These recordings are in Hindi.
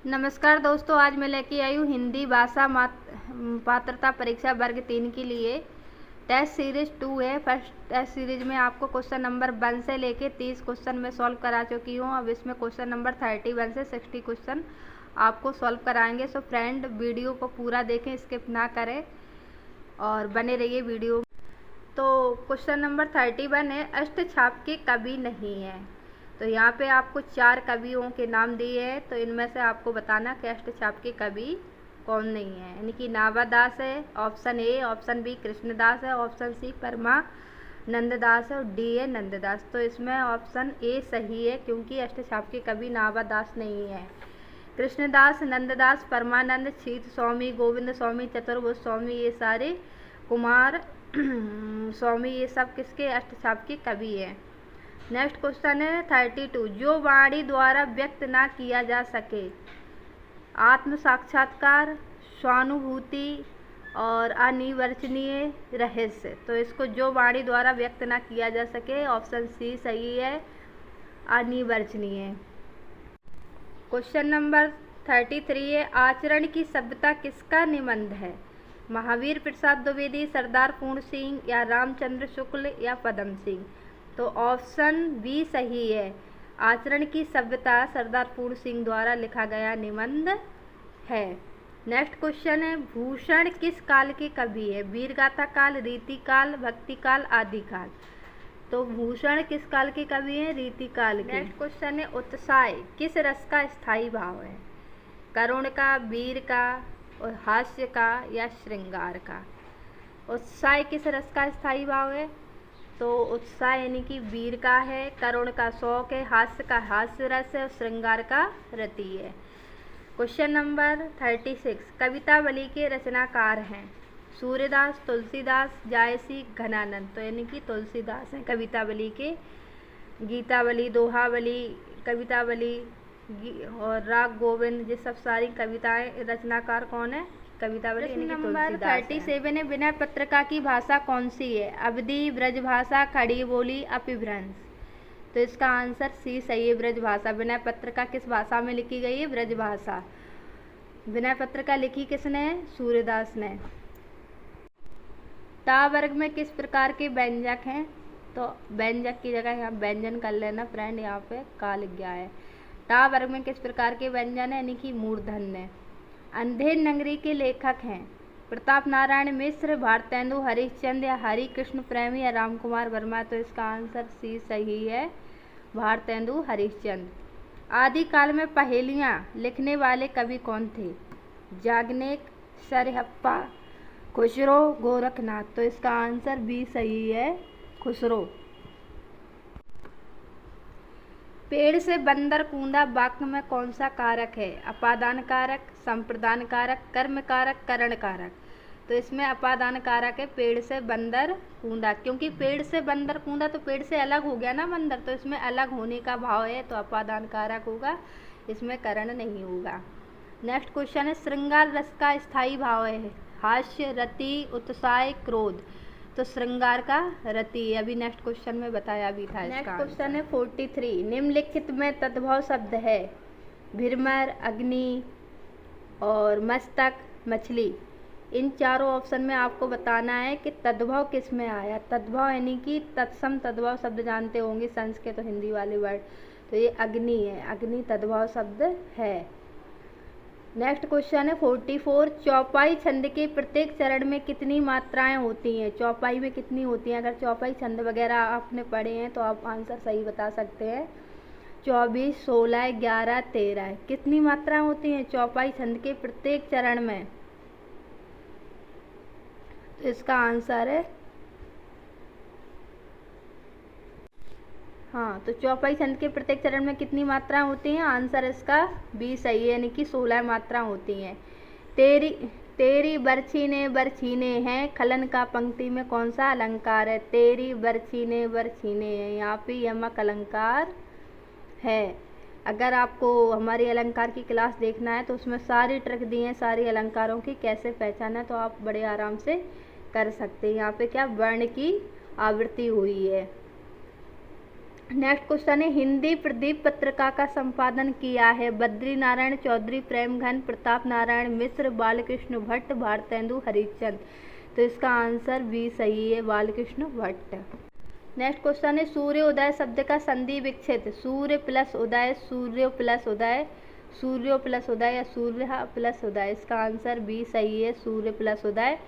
नमस्कार दोस्तों, आज मैं लेके आई हूँ हिंदी भाषा पात्रता परीक्षा वर्ग 3 के लिए टेस्ट सीरीज 2 है। फर्स्ट टेस्ट सीरीज में आपको क्वेश्चन नंबर 1 से लेके 30 क्वेश्चन में सॉल्व करा चुकी हूँ। अब इसमें क्वेश्चन नंबर 31 से 60 क्वेश्चन आपको सॉल्व कराएंगे। सो फ्रेंड, वीडियो को पूरा देखें, स्किप ना करें और बने रहिए वीडियो। तो क्वेश्चन नंबर 31 है, अष्टछाप के कवि नहीं है। तो यहाँ पे आपको 4 कवियों के नाम दिए हैं, तो इनमें से आपको बताना कि अष्टछाप के कवि कौन नहीं है। यानी कि नावादास है, option A, option B Krishnadas है, ऑप्शन सी परमानंददास है और डी है नंददास। तो इसमें ऑप्शन ए सही है, क्योंकि अष्टछाप के कवि नावादास नहीं है। कृष्णदास, नंददास, परमानंद, छीत स्वामी, गोविंद स्वामी, चतुर्भुज स्वामी, ये सारे कुमार स्वामी, ये सब किसके अष्टछाप के कवि हैं। नेक्स्ट क्वेश्चन है 32, जो वाणी द्वारा व्यक्त ना किया जा सके, आत्म साक्षात्कार, स्वानुभूति और अनिर्वचनीय रहस्य। तो इसको जो वाणी द्वारा व्यक्त ना किया जा सके, ऑप्शन सी सही है, अनिर्वचनीय। क्वेश्चन नंबर 33 है, आचरण की सभ्यता किसका निबंध है। महावीर प्रसाद द्विवेदी, सरदार पूर्ण सिंह या रामचंद्र शुक्ल या पदम सिंह। तो ऑप्शन बी सही है, आचरण की सभ्यता सरदार पूर्ण सिंह द्वारा लिखा गया निबंध है। नेक्स्ट क्वेश्चन है, भूषण किस काल के कवि है। वीरगाथा काल, रीति काल, भक्ति काल, आदि काल। तो भूषण किस काल के कवि हैं, रीति काल के। नेक्स्ट क्वेश्चन है, उत्साह किस रस का स्थायी भाव है। करुण का, वीर का और हास्य का या श्रृंगार का। उत्साह किस रस का स्थायी भाव है। तो उत्साह यानी कि वीर का है, करुण का शौक है, हास्य का हास्य रस है और श्रृंगार का रति है। क्वेश्चन नंबर 36, कवितावली के रचनाकार हैं। सूर्यदास, तुलसीदास, जायसी, घनानंद। तो यानी कि तुलसीदास हैं कवितावली के। गीतावली, दोहावली, कवितावली और राग गोविंद, ये सब सारी कविताएं रचनाकार कौन है, कवितावली यानी कि तुलसीदास। 37 है, विनय पत्रिका की भाषा कौन सी है। अवधी, ब्रजभाषा, खड़ी बोली, अपभ्रंश। तो इसका आंसर सी सही है, ब्रजभाषा। विनय पत्रिका किस भाषा में लिखी गई है, ब्रजभाषा। विनय पत्रिका लिखी किसने, सूर्यदास ने। टा वर्ग में किस प्रकार के व्यंजक हैं। तो व्यंजक की जगह यहाँ व्यंजन कर लेना फ्रेंड, यहाँ पे का लिख गया है। टा वर्ग में किस प्रकार के व्यंजन है, यानी कि मूर्धन्य। अंधेर नगरी के लेखक हैं। प्रताप नारायण मिश्र, भारतेंदु हरिश्चंद्र या हरि कृष्ण प्रेमी या राम कुमार वर्मा। तो इसका आंसर सी सही है, भारतेंदु हरिश्चंद्र। आदि काल में पहेलियाँ लिखने वाले कवि कौन थे। याज्ञनिक, सरहप्पा, खुसरो, गोरखनाथ। तो इसका आंसर बी सही है, खुसरो। पेड़ से बंदर कूदा वाक्य में कौन सा कारक है। अपादान कारक, संप्रदान कारक, कर्म कारक, करण कारक। तो इसमें अपादान कारक है, पेड़ से बंदर कूदा, क्योंकि पेड़ से बंदर कूदा तो पेड़ से अलग हो गया ना बंदर, तो इसमें अलग होने का भाव है, तो अपादान कारक होगा, इसमें करण नहीं होगा। नेक्स्ट क्वेश्चन है, श्रृंगार रस का स्थायी भाव है। हास्य, रति, उत्साह, क्रोध। तो श्रृंगार का रति, अभी नेक्स्ट क्वेश्चन में बताया भी था। नेक्स्ट क्वेश्चन है 43, निम्नलिखित में तद्भव शब्द है। भीरमर, अग्नि और मस्तक, मछली। इन चारों ऑप्शन में आपको बताना है कि तद्भव किस में आया। तद्भव यानी कि तत्सम तद्भव शब्द जानते होंगे संस्कृत तो हिंदी वाले वर्ड, तो ये अग्नि है, अग्नि तद्भव शब्द है। नेक्स्ट क्वेश्चन है 44, चौपाई छंद के प्रत्येक चरण में कितनी मात्राएं होती हैं। चौपाई में कितनी होती हैं। अगर चौपाई छंद वगैरह आपने पढ़े हैं तो आप आंसर सही बता सकते हैं। 24, 16, 11, 13। कितनी मात्राएं होती हैं चौपाई छंद के प्रत्येक चरण में। तो इसका आंसर है हाँ, तो चौपाई छंद के प्रत्येक चरण में कितनी मात्राएं होती हैं, आंसर इसका बी सही है, यानी कि 16 मात्रा होती हैं। तेरी बरछीने बरछीने हैं, खलन का पंक्ति में कौन सा अलंकार है। तेरी बरछीने बरछीने हैं, यहाँ पे यमक अलंकार है। अगर आपको हमारी अलंकार की क्लास देखना है तो उसमें सारी ट्रिक दी है, सारी अलंकारों की कैसे पहचाना, तो आप बड़े आराम से कर सकते हैं। यहाँ पे क्या वर्ण की आवृत्ति हुई है। नेक्स्ट क्वेश्चन है हिंदी प्रदीप पत्रिका का संपादन किया है बद्री नारायण चौधरी, प्रेमघन, प्रताप नारायण मिश्र, बालकृष्ण भट्ट, भारतेंदु हरिश्चंद्र। तो इसका आंसर बी सही है, बालकृष्ण भट्ट। नेक्स्ट क्वेश्चन है सूर्योदय शब्द का संधि विच्छेद सूर्य प्लस उदय, सूर्य प्लस उदय, सूर्यो प्लस उदय या सूर्य प्लस उदय। इसका आंसर बी सही है, सूर्य प्लस उदय।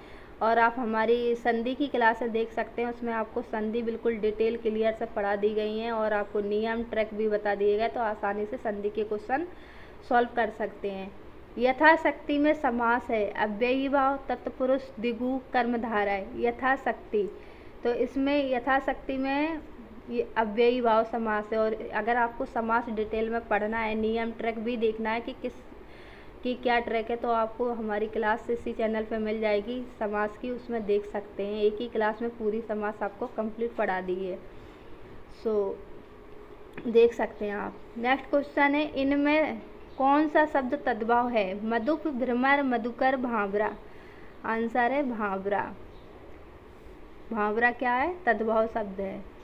और आप हमारी संधि की क्लासें देख सकते हैं, उसमें आपको संधि बिल्कुल डिटेल क्लियर से पढ़ा दी गई हैं और आपको नियम ट्रैक भी बता दिए गए, तो आसानी से संधि के क्वेश्चन सॉल्व कर सकते हैं। यथाशक्ति में समास है अव्ययी भाव, तत्पुरुष, द्विगु, कर्मधारय है। यथाशक्ति, तो इसमें यथाशक्ति में ये अव्ययी भाव समास है। और अगर आपको समास डिटेल में पढ़ना है, नियम ट्रैक भी देखना है कि किस की क्या ट्रैक है, तो आपको हमारी क्लास इसी चैनल पे मिल जाएगी समास की, उसमें देख सकते हैं। एक ही क्लास में पूरी समास आपको कंप्लीट पढ़ा दी है, सो देख सकते हैं आप। नेक्स्ट क्वेश्चन है इनमें कौन सा शब्द तद्भव है? मधुप, भ्रमर, मधुकर, भांवरा। आंसर है भांवरा। भांवरा क्या है? तद्भव शब्द है।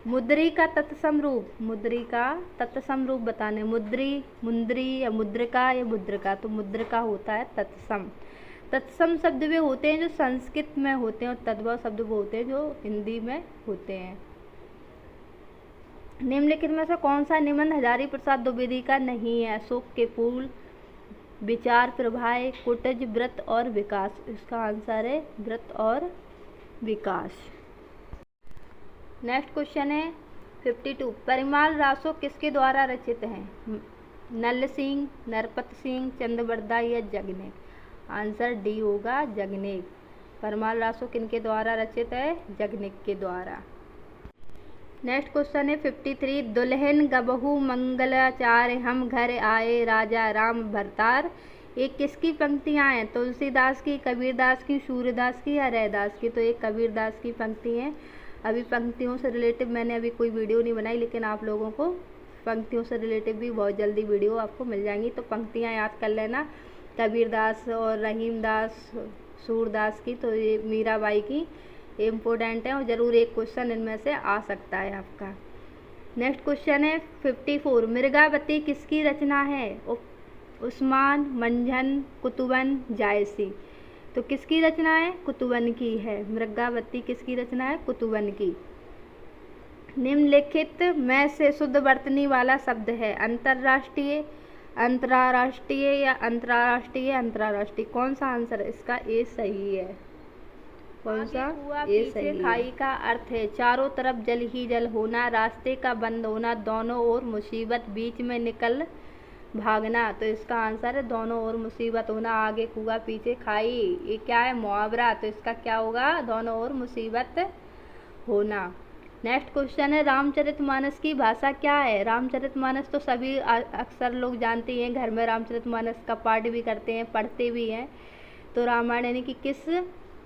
मुद्री का तत्सम रूप, मुद्री का तत्सम रूप बताने, मुद्री, मुंद्री या मुद्रिका या मुद्रिका। तो मुद्रिका होता है तत्सम। तत्सम शब्द वे होते हैं जो संस्कृत में होते हैं और तद्भव शब्द वो होते हैं जो हिंदी में होते हैं। निम्नलिखित में से कौन सा निबंध हजारी प्रसाद द्विवेदी का नहीं है? अशोक के फूल, विचार प्रभाए, कुटज, व्रत और विकास। इसका आंसर है व्रत और विकास। नेक्स्ट क्वेश्चन है 52 परिमाल रासो किसके द्वारा रचित हैं? नल सिंह, नरपत सिंह, चंद्रवरदा या जगनेक। आंसर डी होगा जगनेक। परिमाल रासो किनके द्वारा रचित है? जगनेक के द्वारा। नेक्स्ट क्वेश्चन है 53 दुल्हन गबहू मंगलाचार्य हम घर आए राजा राम भरतार। ये किसकी पंक्तियाँ हैं? तुलसीदास की, कबीरदास की, सूर्यदास की या रैदास की। तो ये कबीरदास की पंक्ति हैं। अभी पंक्तियों से रिलेटिव मैंने अभी कोई वीडियो नहीं बनाई, लेकिन आप लोगों को पंक्तियों से रिलेटिव भी बहुत जल्दी वीडियो आपको मिल जाएंगी। तो पंक्तियाँ याद कर लेना, कबीरदास और रहीमदास, सूरदास की, तो ये मीराबाई की इम्पोर्टेंट है और ज़रूर एक क्वेश्चन इनमें से आ सकता है आपका। नेक्स्ट क्वेश्चन है 54 मृगावती किसकी रचना है? उस्मान, मंझन, कुतुबन, जायसी। तो किसकी रचना है? कुतुबन की है। मृगावती किसकी रचना है? कुतुबन की। निम्नलिखित में से शुद्ध वर्तनी वाला शब्द है? अंतरराष्ट्रीय, अंतर्राष्ट्रीय या अंतर्राष्ट्रीय अंतर्राष्ट्रीय। कौन सा आंसर है इसका? ए सही है। कौन सा? ए सही है। खाई का अर्थ है चारों तरफ जल ही जल होना, रास्ते का बंद होना, दोनों ओर मुसीबत, बीच में निकल भागना। तो इसका आंसर है दोनों ओर मुसीबत होना। आगे कुआं पीछे खाई, ये क्या है? मुहावरा। तो इसका क्या होगा? दोनों ओर मुसीबत होना। नेक्स्ट क्वेश्चन है रामचरितमानस की भाषा क्या है? रामचरितमानस तो सभी अक्सर लोग जानते हैं, घर में रामचरितमानस का पाठ भी करते हैं, पढ़ते भी हैं। तो रामायण यानी कि किस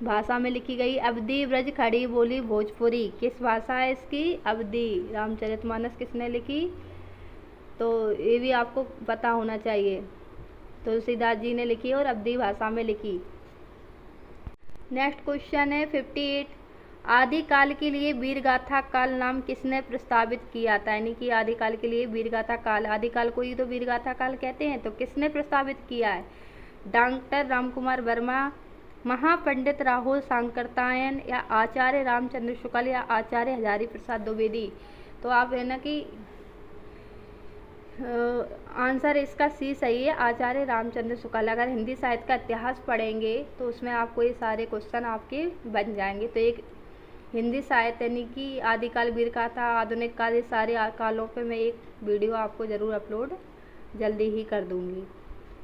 भाषा में लिखी गई? अवधी, ब्रज, खड़ी बोली, भोजपुरी। किस भाषा है इसकी? अवधी। रामचरितमानस किसने लिखी? तो ये भी आपको पता होना चाहिए। तुलसीदास जी ने लिखी और अवधी भाषा में लिखी। नेक्स्ट क्वेश्चन है 58 आदिकाल के लिए वीरगाथा काल नाम किसने प्रस्तावित किया था? यानी कि आदिकाल के लिए वीरगाथा काल, आदिकाल को ही तो वीरगाथा काल कहते हैं। तो किसने प्रस्तावित किया है? डॉक्टर रामकुमार वर्मा, महापंडित राहुल सांकरतायन या आचार्य रामचंद्र शुक्ल या आचार्य हजारी प्रसाद द्विवेदी। तो आप है ना कि आंसर इसका सी सही है, आचार्य रामचंद्र शुक्ल। अगर हिंदी साहित्य का इतिहास पढ़ेंगे तो उसमें आपको ये सारे क्वेश्चन आपके बन जाएंगे। तो एक हिंदी साहित्य यानी कि आदिकाल, वीरगाथा, आधुनिक काल, ये सारे कालों पे मैं एक वीडियो आपको ज़रूर अपलोड जल्दी ही कर दूंगी।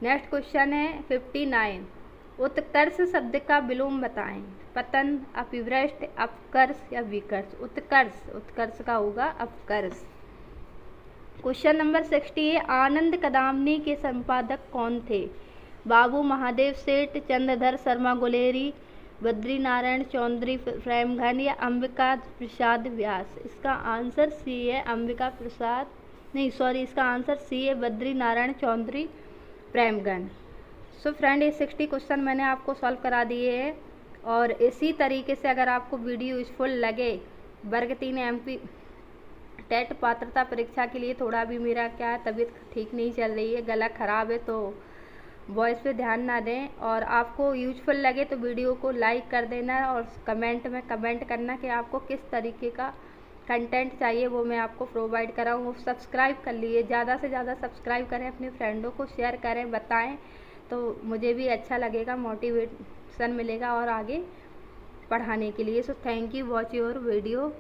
नेक्स्ट क्वेश्चन है 59 उत्कर्ष शब्द का विलोम बताएं? पतन, अपभ्रष्ट, अपकर्ष या विकर्ष। उत्कर्ष, उत्कर्ष का होगा अपकर्ष। क्वेश्चन नंबर 60 है आनंद कदामनी के संपादक कौन थे? बाबू महादेव सेठ, चंद्रधर शर्मा गुलेरी, बद्री नारायण चौधरी प्रेमघन या अंबिका प्रसाद व्यास। इसका आंसर सी है, अंबिका प्रसाद नहीं सॉरी इसका आंसर सी है, बद्री नारायण चौधरी प्रेमघन। सो फ्रेंड ये 60 क्वेश्चन मैंने आपको सॉल्व करा दिए हैं। और इसी तरीके से अगर आपको वीडियो यूजफुल लगे, वर्ग 3 MP टेट पात्रता परीक्षा के लिए थोड़ा भी मेरा क्या है, तबीयत ठीक नहीं चल रही है, गला ख़राब है, तो वॉइस पे ध्यान ना दें। और आपको यूजफुल लगे तो वीडियो को लाइक कर देना और कमेंट में कमेंट करना कि आपको किस तरीके का कंटेंट चाहिए, वो मैं आपको प्रोवाइड कराऊँ। सब्सक्राइब कर लिए, ज़्यादा से ज़्यादा सब्सक्राइब करें, अपने फ्रेंडों को शेयर करें, बताएं, तो मुझे भी अच्छा लगेगा, मोटिवेशन मिलेगा और आगे पढ़ाने के लिए। So thank you watch your video.